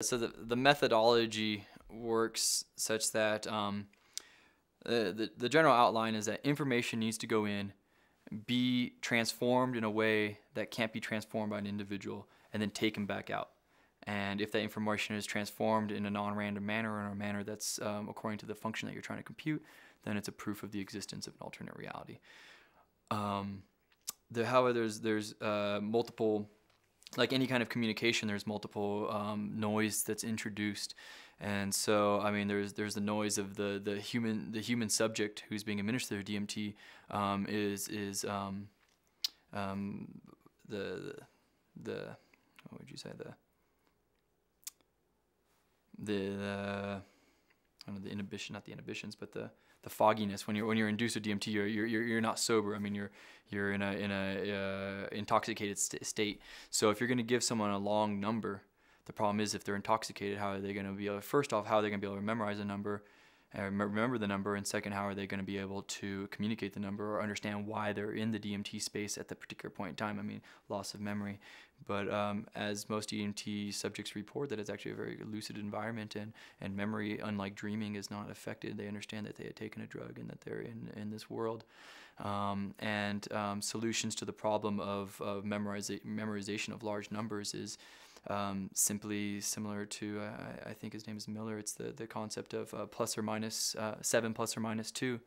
So the methodology works such that the general outline is that information needs to go in, be transformed in a way that can't be transformed by an individual, and then taken back out. And if that information is transformed in a non-random manner or in a manner that's according to the function that you're trying to compute, then it's a proof of the existence of an alternate reality. However, there's multiple, like any kind of communication, there's multiple noise that's introduced, and so I mean there's the noise of the human subject who's being administered DMT is the what would you say the I don't know, the inhibition, not the inhibitions, but the fogginess when you're induced with DMT, you're not sober. I mean, you're in a intoxicated state. So if you're going to give someone a long number, the problem is if they're intoxicated, how are they going to be able? First off, how are they going to be able to memorize a number, remember the number, and second, how are they going to be able to communicate the number or understand why they're in the DMT space at the particular point in time? I mean, loss of memory. But as most DMT subjects report, that it's actually a very lucid environment, and memory, unlike dreaming, is not affected. They understand that they had taken a drug and that they're in this world. Solutions to the problem of memorization of large numbers is simply similar to, I think his name is Miller. It's the concept of plus or minus 7 plus or minus 2.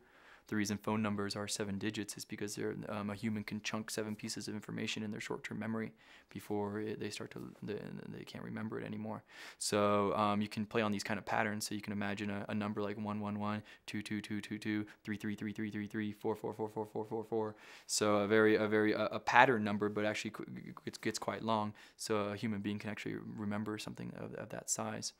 The reason phone numbers are 7 digits is because a human can chunk 7 pieces of information in their short-term memory before they can't remember it anymore. So you can play on these kind of patterns. So you can imagine a number like 111, 22222, 333333, 4444444. So a pattern number, but actually it gets quite long. So a human being can actually remember something of that size.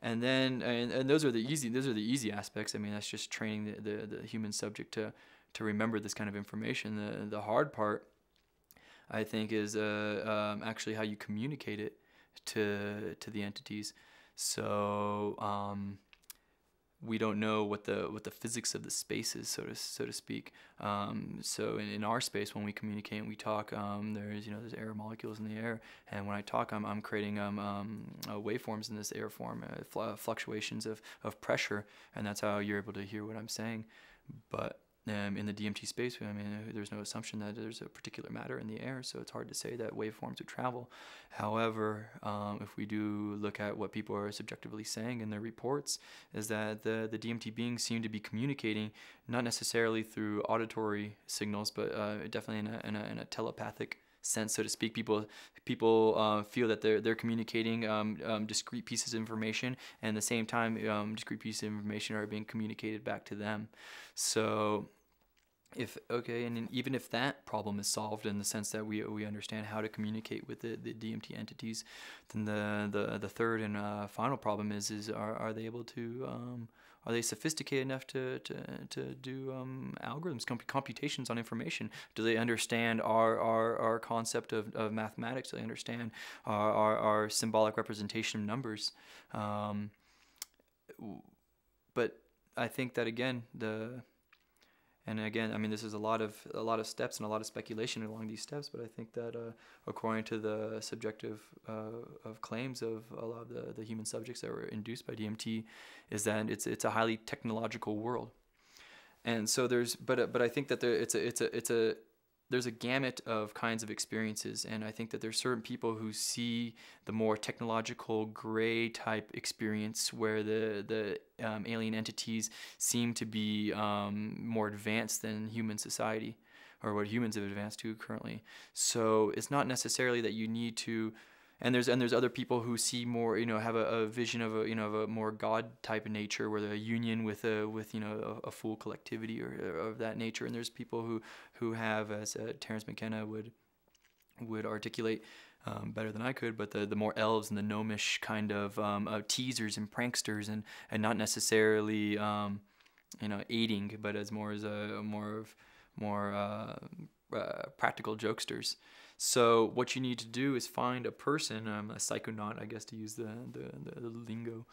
And then those are the easy aspects. I mean, that's just training the human subject to remember this kind of information. The hard part, I think, is actually how you communicate it to the entities. So we don't know what the physics of the space is, so to speak. So in our space, when we communicate and we talk, there's air molecules in the air, and when I talk, I'm creating waveforms in this air form, fluctuations of pressure, and that's how you're able to hear what I'm saying. But in the DMT space, I mean, there's no assumption that there's a particular matter in the air, so it's hard to say that waveforms would travel. However, if we do look at what people are subjectively saying in their reports, is that the DMT beings seem to be communicating not necessarily through auditory signals, but definitely in a telepathic sense, so to speak. People feel that they're communicating discrete pieces of information, and at the same time, discrete pieces of information are being communicated back to them. So even if that problem is solved in the sense that we understand how to communicate with the DMT entities, then the third and final problem is are they able to are they sophisticated enough to do algorithms, computations on information? Do they understand our concept of mathematics? Do they understand our symbolic representation of numbers? But I think that I mean, this is a lot of steps and a lot of speculation along these steps. But I think that according to the subjective of claims of a lot of the human subjects that were induced by DMT, is that it's a highly technological world. And so but I think that there's a gamut of kinds of experiences, and I think that there's certain people who see the more technological gray type experience where the alien entities seem to be more advanced than human society, or what humans have advanced to currently. So it's not necessarily that you need to. And there's other people who see more, have a vision of a more God type of nature, where the union with a full collectivity or of that nature. And there's people who have, as Terence McKenna would articulate better than I could, but the more elves and the gnomish kind of teasers and pranksters, and not necessarily aiding, but as more practical jokesters. So what you need to do is find a person, a psychonaut, I guess, to use the lingo,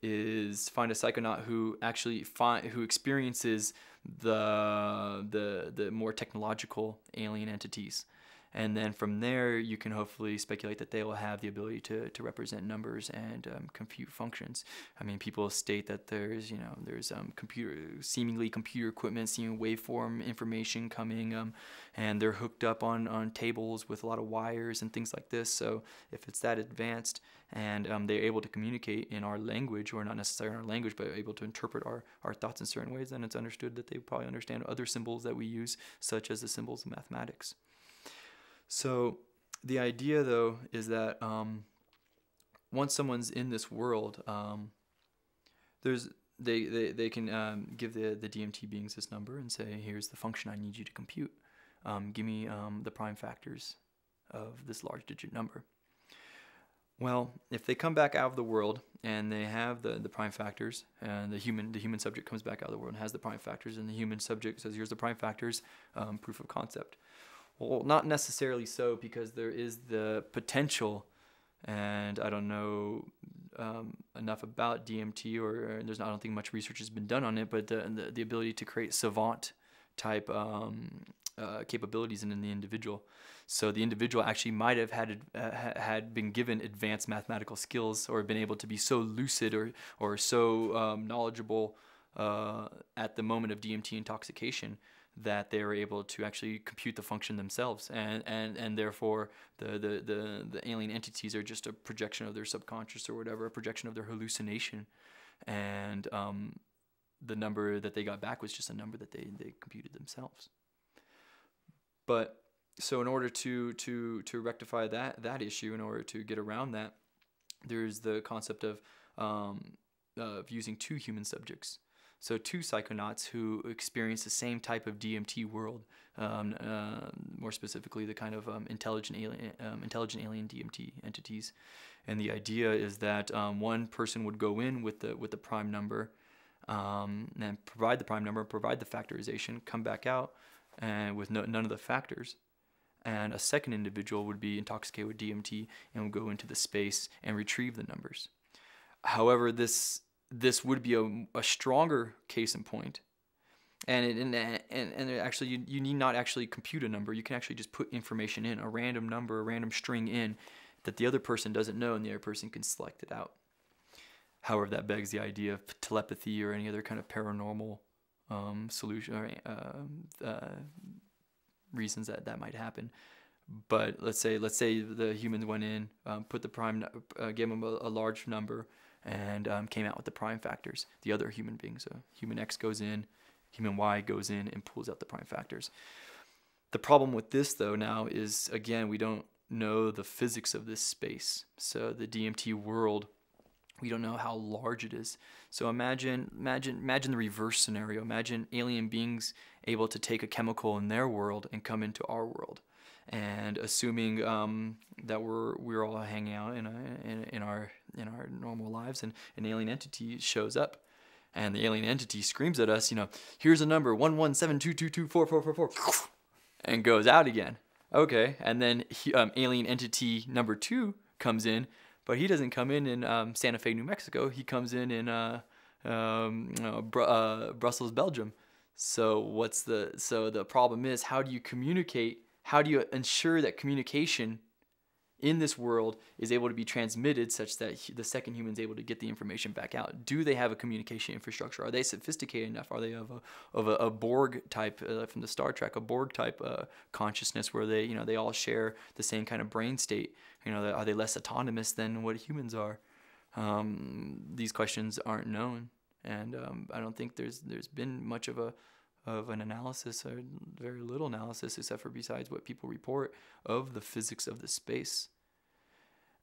is find a psychonaut who actually who experiences the more technological alien entities, And then from there, you can hopefully speculate that they will have the ability to represent numbers and compute functions. I mean, people state that there's seemingly computer equipment, seeing waveform information coming, and they're hooked up on tables with a lot of wires and things like this. So if it's that advanced and they're able to communicate in our language, or not necessarily in our language, but able to interpret our thoughts in certain ways, then it's understood that they probably understand other symbols that we use, such as the symbols of mathematics. So the idea, though, is that once someone's in this world, they can give the DMT beings this number and say, here's the function I need you to compute. Give me the prime factors of this large digit number. Well, if they come back out of the world and they have the prime factors, and the human subject comes back out of the world and has the prime factors, and the human subject says, here's the prime factors, proof of concept. Well, not necessarily so, because there is the potential, and I don't know enough about DMT, or I don't think much research has been done on it, but the ability to create savant type capabilities in the individual. So the individual actually might have had been given advanced mathematical skills, or been able to be so lucid or so knowledgeable at the moment of DMT intoxication that they were able to actually compute the function themselves, and therefore the alien entities are just a projection of their subconscious or whatever, a projection of their hallucination, and the number that they got back was just a number that they computed themselves. But so in order to rectify that issue, in order to get around that, there's the concept of using two human subjects. So two psychonauts who experience the same type of DMT world, more specifically the kind of intelligent alien DMT entities. And the idea is that one person would go in with the prime number, and provide the prime number, provide the factorization, come back out and with none of the factors. And a second individual would be intoxicated with DMT and would go into the space and retrieve the numbers. However, this would be a stronger case in point, and actually you need not actually compute a number. You can actually just put information in, a random number, a random string in, that the other person doesn't know, and the other person can select it out. However, that begs the idea of telepathy or any other kind of paranormal solution or reasons that might happen. But let's say the humans went in, put the prime, gave them a large number, and came out with the prime factors. The other human being, so human X goes in, human Y goes in and pulls out the prime factors. The problem with this, though, now is, again, we don't know the physics of this space. So the DMT world, we don't know how large it is. So imagine the reverse scenario. Imagine alien beings able to take a chemical in their world and come into our world. And assuming that we're all hanging out in our normal lives, and an alien entity shows up, and the alien entity screams at us, here's a number 11722244444, and goes out again. Okay, and then alien entity number 2 comes in, but he doesn't come in Santa Fe, New Mexico. He comes in Brussels, Belgium. So the problem is, how do you communicate? How do you ensure that communication in this world is able to be transmitted such that the second human is able to get the information back out? Do they have a communication infrastructure? Are they sophisticated enough? Are they of a Borg type from the Star Trek, a Borg type consciousness where they all share the same kind of brain state? Are they less autonomous than what humans are? These questions aren't known, and I don't think there's been much of an analysis, or very little analysis, except for besides what people report, of the physics of the space.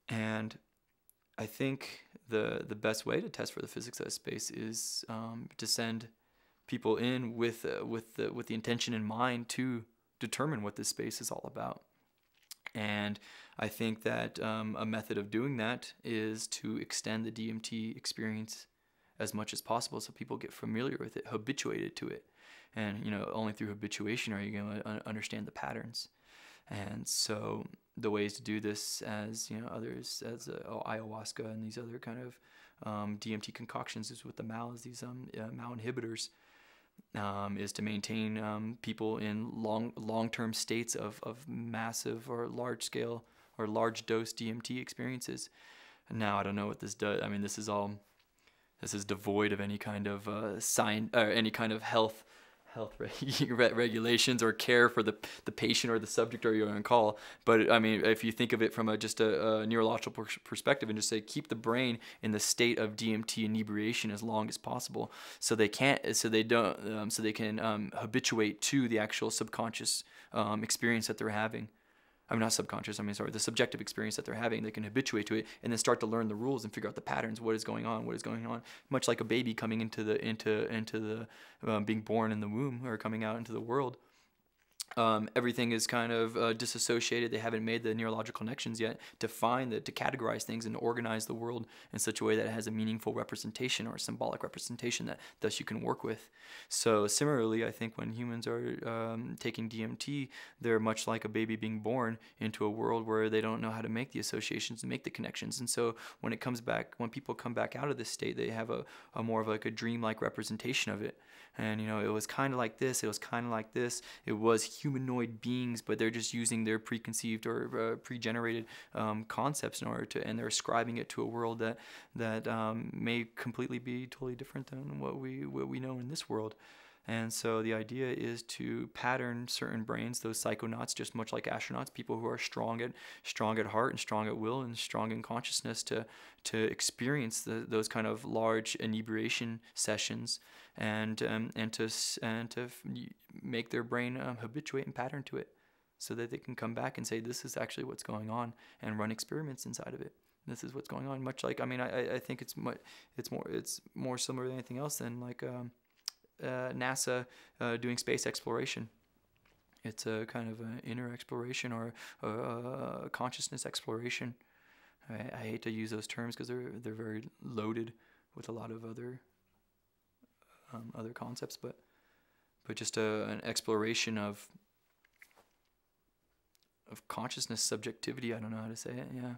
And I think the best way to test for the physics of the space is to send people in with the intention in mind to determine what this space is all about. And I think that a method of doing that is to extend the DMT experience as much as possible, so people get familiar with it, habituated to it. And only through habituation are you going to understand the patterns. And so the ways to do this, as others, as ayahuasca and these other kind of DMT concoctions, is with the MAOs, these MAO inhibitors. is to maintain people in long-term states of massive or large scale or large dose DMT experiences. Now I don't know what this does. I mean, this is devoid of any kind of science or any kind of regulations or care for the patient or the subject or you're on call. But I mean, if you think of it from just a neurological perspective and just say keep the brain in the state of DMT inebriation as long as possible, so they can habituate to the actual subconscious experience that they're having. I'm not subconscious. I mean, sorry, the subjective experience that they're having. They can habituate to it and then start to learn the rules and figure out the patterns. What is going on? What is going on? Much like a baby coming into the being born in the womb or coming out into the world. Everything is kind of disassociated. They haven't made the neurological connections yet to categorize things and organize the world in such a way that it has a meaningful representation or a symbolic representation that thus you can work with. So similarly, I think when humans are taking DMT, they're much like a baby being born into a world where they don't know how to make the associations and make the connections. And so when people come back out of this state, they have a more of like a dreamlike representation of it. And it was kind of like this. It was kind of like this. It was humanoid beings, but they're just using their preconceived or pre-generated concepts in order to, and they're ascribing it to a world that may completely be totally different than what we know in this world. And so the idea is to pattern certain brains, those psychonauts, just much like astronauts, people who are strong at heart and strong at will and strong in consciousness to experience those kind of large inebriation sessions and to make their brain habituate and pattern to it, so that they can come back and say, this is actually what's going on, and run experiments inside of it. This is what's going on. Much like, I mean, I think it's more similar than anything else than like NASA doing space exploration. It's a kind of an inner exploration or a consciousness exploration. I hate to use those terms because they're very loaded with a lot of other concepts, but just an exploration of consciousness, subjectivity. I don't know how to say it. Yeah.